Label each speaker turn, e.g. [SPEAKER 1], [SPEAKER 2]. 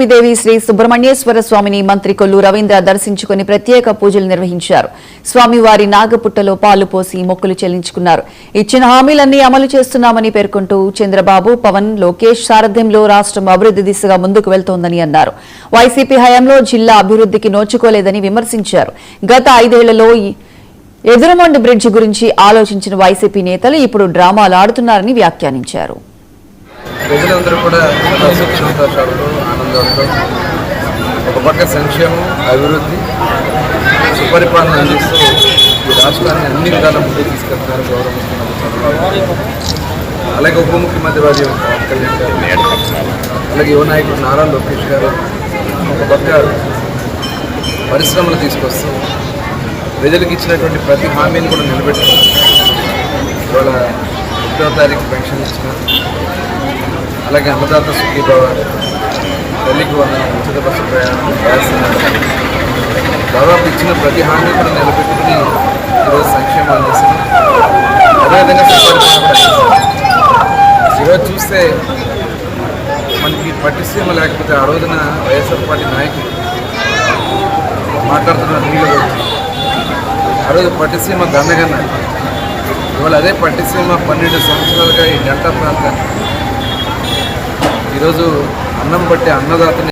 [SPEAKER 1] మోపిదేవి శ్రీ సుబ్రహ్మణ్యేశ్వర స్వామిని మంత్రి కొల్లు రవీంద్ర దర్శించుకుని ప్రత్యేక పూజలు నిర్వహించారు. స్వామివారి నాగపుట్టలో పాలు పోసి మొక్కులు చెల్లించుకున్నారు. ఇచ్చిన హామీలన్నీ అమలు చేస్తున్నామని పేర్కొంటూ చంద్రబాబు, పవన్, లోకేష్ సారథ్యంలో రాష్ట్రం అభివృద్ధి దిశగా ముందుకు వెళ్తోందని అన్నారు. వైసీపీ హయాంలో జిల్లా అభివృద్ధికి నోచుకోలేదని విమర్శించారు. గత 5 ఏళ్లలో ఎదురుమండు బ్రిడ్జి గురించి ఆలోచించిన వైసీపీ నేతలు ఇప్పుడు డ్రామాలు ఆడుతున్నారని వ్యాఖ్యానించారు.
[SPEAKER 2] ప్రజలందరూ కూడా సుఖ సంతోషాలతో ఆనందాలతో ఒక పక్క సంక్షేమం, అభివృద్ధి, సుపరిపాలన అందిస్తూ ఈ రాష్ట్రాన్ని అన్ని విధాల ముందుకు తీసుకెళ్తున్నారు గౌరవ ముఖ్యమంత్రి చంద్రబాబు. అలాగే ఉప ముఖ్యమంత్రి వారి పవన్ కళ్యాణ్ గారు, అలాగే యువ నాయకుడు నారా లోకేష్ గారు ఒక పక్క పరిశ్రమలు తీసుకొస్తూ ప్రజలకు ఇచ్చినటువంటి ప్రతి హామీని కూడా నిలబెట్టుకున్నారు. ఇవాళ 1వ తారీఖు పెన్షన్ ఇచ్చిన, అలాగే అన్నదాత సుఖీభవ, తల్లికి వందనం, ఉచిత బస్సు ప్రయాణం, గ్యాస్ సిలిండర్, దాదాపు ఇచ్చిన ప్రతి హామీ కూడా నిలబెట్టుకుని ఈరోజు సంక్షేమం అందిస్తున్నాం. అదేవిధంగా ఈరోజు చూస్తే మనకి పట్టిసీమ లేకపోతే ఆ రోజున వైఎస్ఆర్ పార్టీ నాయకులు మాట్లాడుతున్న నీళ్ళు ఆ రోజు పట్టిసీమ దండగన్నారు. ఇవాళ అదే పట్టిసీమ 12 సంవత్సరాలుగా ఈ డెల్టా ప్రాంతాన్ని ఈరోజు అన్నం బట్టి అన్నదాతని